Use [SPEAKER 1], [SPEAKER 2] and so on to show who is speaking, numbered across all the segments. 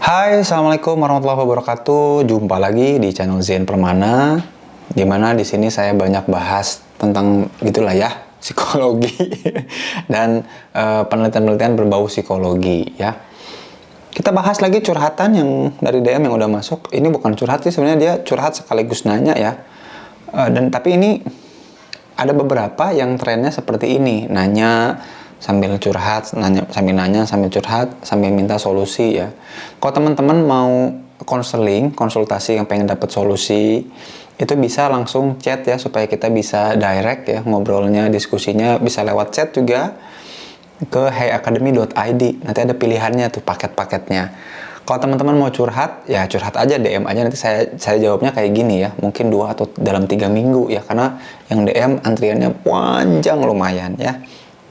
[SPEAKER 1] Hai, Assalamualaikum warahmatullahi wabarakatuh. Jumpa lagi di channel Zen Permana, dimana di sini saya banyak bahas tentang gitulah ya, psikologi dan penelitian-penelitian berbau psikologi ya. Kita bahas lagi curhatan yang dari DM yang udah masuk. Ini bukan curhat sih, sebenarnya dia curhat sekaligus nanya ya. Tapi ini ada beberapa yang trennya seperti ini, nanya sambil curhat, nanya sambil curhat, sambil minta solusi ya. Kalau teman-teman mau konsultasi yang pengen dapat solusi, itu bisa langsung chat ya, supaya kita bisa direct ya, ngobrolnya, diskusinya bisa lewat chat juga ke heyacademy.id. Nanti ada pilihannya tuh, paket-paketnya. Kalau teman-teman mau curhat, ya curhat aja, DM aja, nanti saya jawabnya kayak gini ya, mungkin 2 atau dalam 3 minggu ya, karena yang DM antriannya panjang lumayan ya.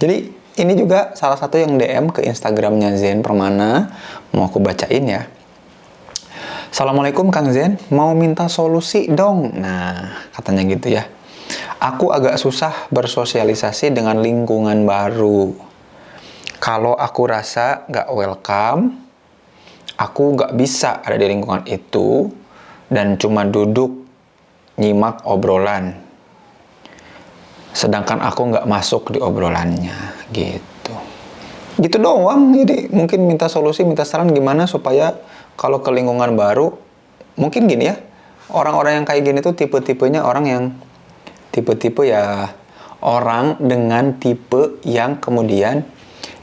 [SPEAKER 1] Jadi ini juga salah satu yang DM ke Instagramnya Zen Permana, mau aku bacain ya. Assalamualaikum Kang Zen, mau minta solusi dong. Nah, katanya gitu ya. Aku agak susah bersosialisasi dengan lingkungan baru. Kalau aku rasa nggak welcome, aku nggak bisa ada di lingkungan itu dan cuma duduk nyimak obrolan. Sedangkan aku nggak masuk di obrolannya, gitu. Gitu doang, jadi mungkin minta solusi, minta saran gimana supaya kalau ke lingkungan baru, mungkin gini ya, orang-orang yang kayak gini tuh tipe-tipenya orang yang, tipe-tipe ya, orang dengan tipe yang kemudian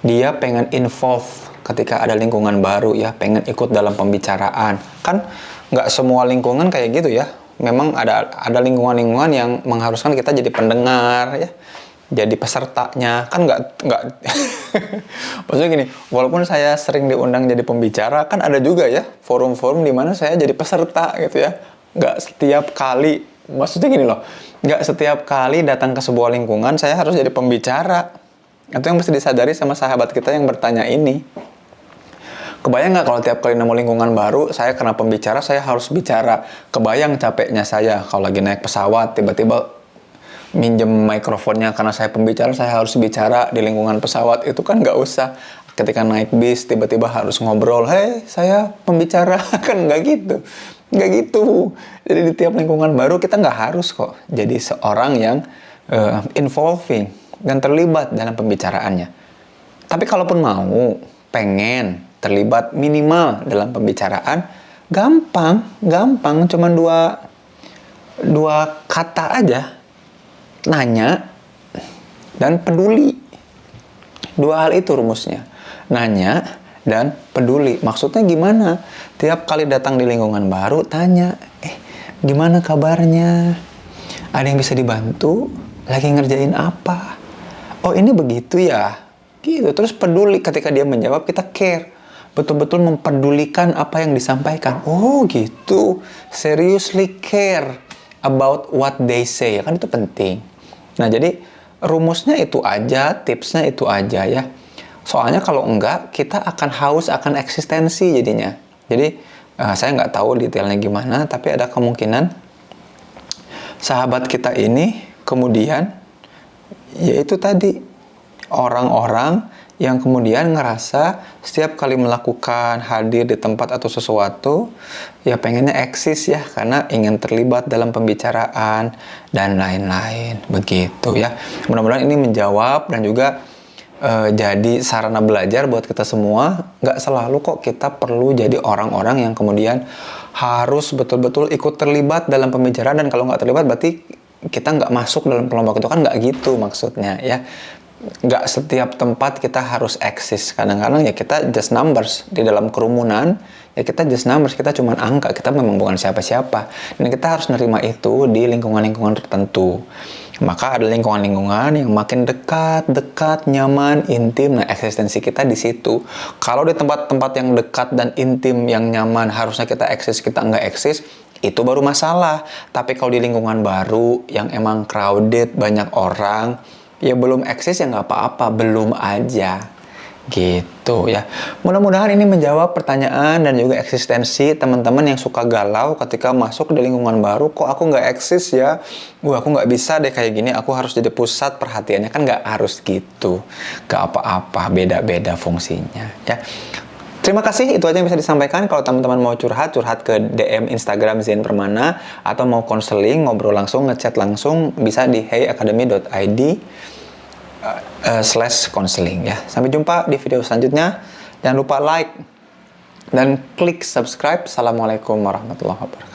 [SPEAKER 1] dia pengen involve ketika ada lingkungan baru ya, pengen ikut dalam pembicaraan. Kan nggak semua lingkungan kayak gitu ya. Memang ada lingkungan-lingkungan yang mengharuskan kita jadi pendengar ya, jadi pesertanya. Kan nggak maksudnya gini, walaupun saya sering diundang jadi pembicara, kan ada juga ya forum-forum di mana saya jadi peserta gitu ya. Nggak setiap kali, maksudnya gini loh, nggak setiap kali datang ke sebuah lingkungan saya harus jadi pembicara. Itu yang mesti disadari sama sahabat kita yang bertanya ini. Kebayang nggak kalau tiap kali nemu lingkungan baru, saya kena pembicara, saya harus bicara. Kebayang capeknya saya kalau lagi naik pesawat, tiba-tiba minjem mikrofonnya karena saya pembicara, saya harus bicara di lingkungan pesawat. Itu kan nggak usah. Ketika naik bis, tiba-tiba harus ngobrol, hei saya pembicara, kan nggak gitu. Nggak gitu. Jadi di tiap lingkungan baru kita nggak harus kok jadi seorang yang involving dan terlibat dalam pembicaraannya. Tapi kalaupun mau, pengen terlibat minimal dalam pembicaraan, gampang, cuma dua kata aja, nanya dan peduli. 2 hal itu rumusnya, nanya dan peduli. Maksudnya gimana? Tiap kali datang di lingkungan baru, tanya, gimana kabarnya? Ada yang bisa dibantu? Lagi ngerjain apa? Oh ini begitu ya? Gitu. Terus peduli, ketika dia menjawab kita care. Betul-betul mempedulikan apa yang disampaikan. Oh gitu, seriously care about what they say. Kan itu penting. Nah jadi rumusnya itu aja, tipsnya itu aja ya. Soalnya kalau enggak, kita akan haus akan eksistensi jadinya. Jadi saya nggak tahu detailnya gimana, tapi ada kemungkinan sahabat kita ini kemudian, yaitu tadi, orang-orang yang kemudian ngerasa setiap kali melakukan hadir di tempat atau sesuatu ya pengennya eksis ya, karena ingin terlibat dalam pembicaraan dan lain-lain begitu ya. Mudah-mudahan ini menjawab dan juga jadi sarana belajar buat kita semua. Nggak selalu kok kita perlu jadi orang-orang yang kemudian harus betul-betul ikut terlibat dalam pembicaraan, dan kalau nggak terlibat berarti kita nggak masuk dalam kelompok itu, kan nggak gitu maksudnya ya. Nggak setiap tempat kita harus eksis. Kadang-kadang ya kita just numbers di dalam kerumunan, ya kita just numbers, kita cuma angka, kita memang bukan siapa-siapa, dan kita harus nerima itu di lingkungan-lingkungan tertentu. Maka ada lingkungan-lingkungan yang makin dekat, nyaman, intim. Nah, eksistensi kita di situ. Kalau di tempat-tempat yang dekat dan intim, yang nyaman, harusnya kita eksis, kita nggak eksis, itu baru masalah. Tapi kalau di lingkungan baru yang emang crowded, banyak orang, ya belum eksis ya nggak apa-apa, belum aja gitu ya. Mudah-mudahan ini menjawab pertanyaan dan juga eksistensi teman-teman yang suka galau ketika masuk di lingkungan baru. Kok aku nggak eksis ya, aku nggak bisa deh kayak gini, aku harus jadi pusat perhatiannya. Kan nggak harus gitu, nggak apa-apa, beda-beda fungsinya ya. Terima kasih, itu aja yang bisa disampaikan. Kalau teman-teman mau curhat ke DM Instagram Zain Permana, atau mau konseling, ngobrol langsung, ngechat langsung, bisa di heyacademy.id /counseling ya. Sampai jumpa di video selanjutnya. Jangan lupa like dan klik subscribe. Assalamualaikum warahmatullahi wabarakatuh.